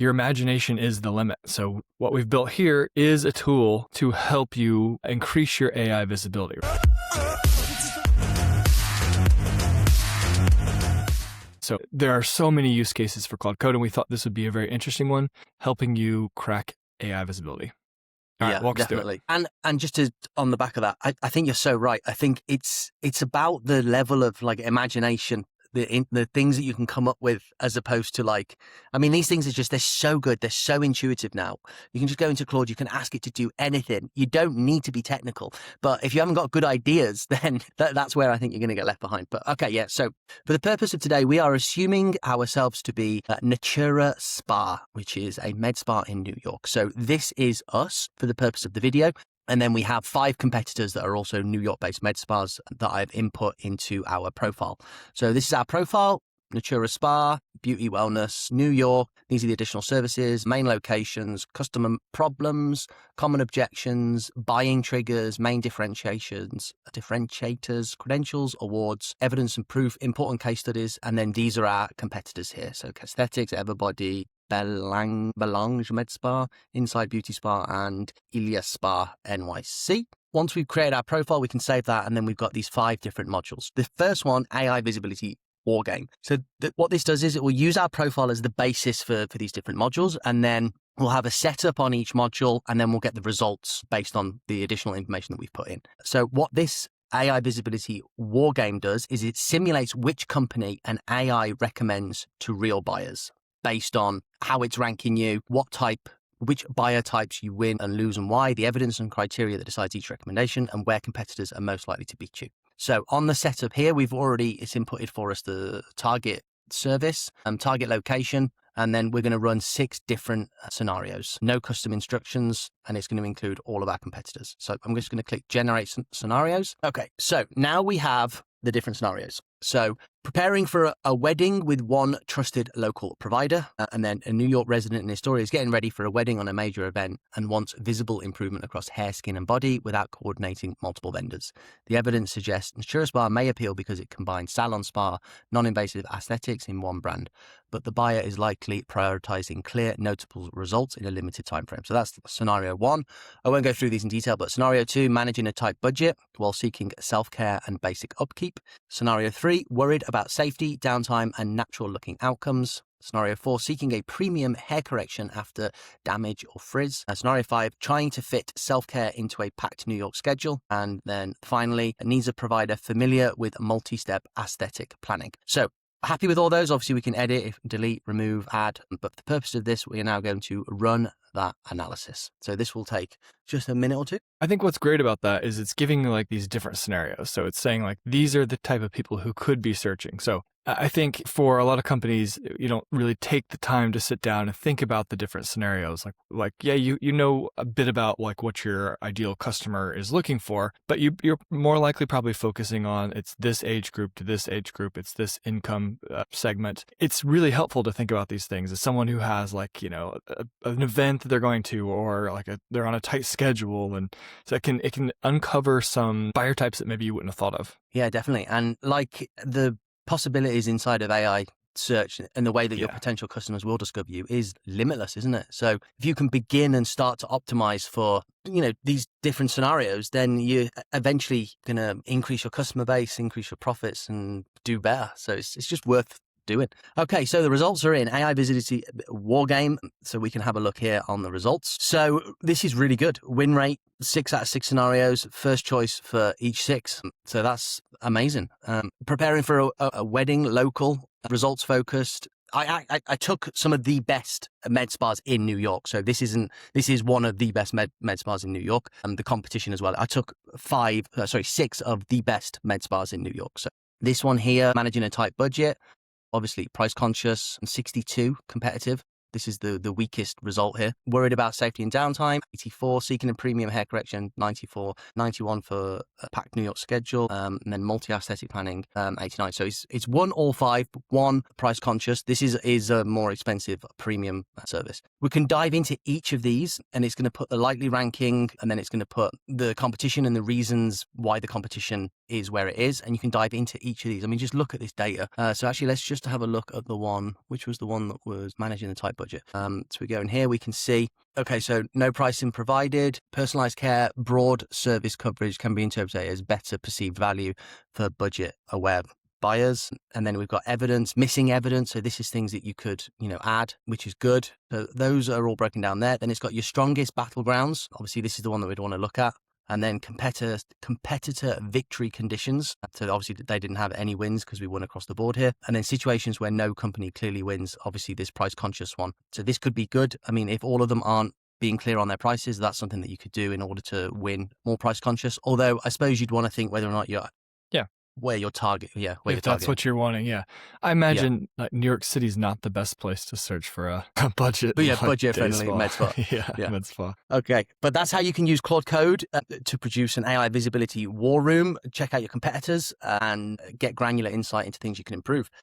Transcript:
your imagination is the limit. So what we've built here is a tool to help you increase your AI visibility. So there are so many use cases for Claude Code, and we thought this would be a very interesting one, helping you crack AI visibility. All right, walk us through it. And just to, on the back of that, I think you're so right. I think it's about the level of like imagination, the things that you can come up with, as opposed to like, I mean, these things are just, they're so good. They're so intuitive now. You can just go into Claude, you can ask it to do anything. You don't need to be technical, but if you haven't got good ideas, then that's where I think you're going to get left behind. But okay, yeah. So for the purpose of today, we are assuming ourselves to be Natura Spa, which is a med spa in New York. So this is us for the purpose of the video. And then we have 5 competitors that are also New York-based med spas that I've input into our profile. So this is our profile, Natura Spa, Beauty Wellness, New York. These are the additional services, main locations, customer problems, common objections, buying triggers, main differentiators, credentials, awards, evidence and proof, important case studies. And then these are our competitors here. So Aesthetics, Everbody, Belange Med Spa, Inside Beauty Spa, and Ilya Spa NYC. Once we've created our profile, we can save that, and then we've got these 5 different modules. The first one, AI Visibility Wargame. So what this does is it will use our profile as the basis for these different modules, and then we'll have a setup on each module, and then we'll get the results based on the additional information that we've put in. So what this AI Visibility Wargame does is it simulates which company an AI recommends to real buyers, based on how it's ranking you, which buyer types you win and lose and why, the evidence and criteria that decides each recommendation, and where competitors are most likely to beat you. So on the setup here, it's inputted for us the target service, target location, and then we're going to run 6 different scenarios. No custom instructions, and it's going to include all of our competitors. So I'm just going to click Generate Scenarios. Okay, so now we have the different scenarios. So preparing for a wedding with one trusted local provider, and then a New York resident in his story is getting ready for a wedding on a major event and wants visible improvement across hair, skin, and body without coordinating multiple vendors. The evidence suggests Natura Spa may appeal because it combines salon spa, non-invasive aesthetics in one brand, but the buyer is likely prioritizing clear, notable results in a limited time frame. So that's scenario 1. I won't go through these in detail, but scenario 2, managing a tight budget while seeking self-care and basic upkeep. Scenario 3, worried about safety, downtime, and natural looking outcomes. Scenario 4, seeking a premium hair correction after damage or frizz. Scenario 5, trying to fit self-care into a packed New York schedule. And then finally, needs a provider familiar with multi-step aesthetic planning. So happy with all those. Obviously, we can edit, delete, remove, add. But for the purpose of this, we are now going to run that analysis. So this will take just a minute or 2. I think what's great about that is it's giving like these different scenarios. So it's saying like, these are the type of people who could be searching. So I think for a lot of companies, you don't really take the time to sit down and think about the different scenarios. Like yeah, you know a bit about like what your ideal customer is looking for, but you're more likely probably focusing on it's this age group to this age group, it's this income segment. It's really helpful to think about these things as someone who has like, you know, an event that they're going to, or like they're on a tight schedule, and so it can uncover some buyer types that maybe you wouldn't have thought of. Yeah, definitely. And like the possibilities inside of AI search and the way that your potential customers will discover you is limitless, isn't it? So if you can begin and start to optimize for, you know, these different scenarios, then you're eventually going to increase your customer base, increase your profits, and do better. So it's just worth doing. Okay, so the results are in AI Visibility Wargame. So we can have a look here on the results. So this is really good. Win rate, 6 out of 6 scenarios, first choice for each 6. So that's amazing. Preparing for a wedding, local, results focused. I took some of the best med spas in New York. So this is one of the best med spas in New York, and the competition as well. I took 6 of the best med spas in New York. So this one here, managing a tight budget, obviously price conscious, and 62 competitive. This is the weakest result here. Worried about safety and downtime, 84. Seeking a premium hair correction, 94. 91 for a packed New York schedule, and then multi-aesthetic planning, 89. So it's 1 all 5, 1 price conscious. This is a more expensive premium service. We can dive into each of these, and it's going to put the likely ranking, and then it's going to put the competition and the reasons why the competition is where it is, and you can dive into each of these. I mean, just look at this data. So actually, let's just have a look at the one, which was the one that was managing the type budget. So we go in here, we can see, okay, so no pricing provided, personalized care, broad service coverage can be interpreted as better perceived value for budget aware buyers. And then we've got evidence, missing evidence. So this is things that you could, add, which is good. So those are all broken down there. Then it's got your strongest battlegrounds. Obviously, this is the one that we'd want to look at. And then competitor victory conditions. So obviously they didn't have any wins because we won across the board here. And then situations where no company clearly wins. Obviously this price conscious one. So this could be good. I mean, if all of them aren't being clear on their prices, that's something that you could do in order to win more price conscious. Although I suppose you'd want to think whether or not you're where your target, if that's what you're wanting, I imagine like New York City's not the best place to search for a budget. But budget-friendly med spa. Med spa. Okay, but that's how you can use Claude Code to produce an AI visibility war room. Check out your competitors and get granular insight into things you can improve.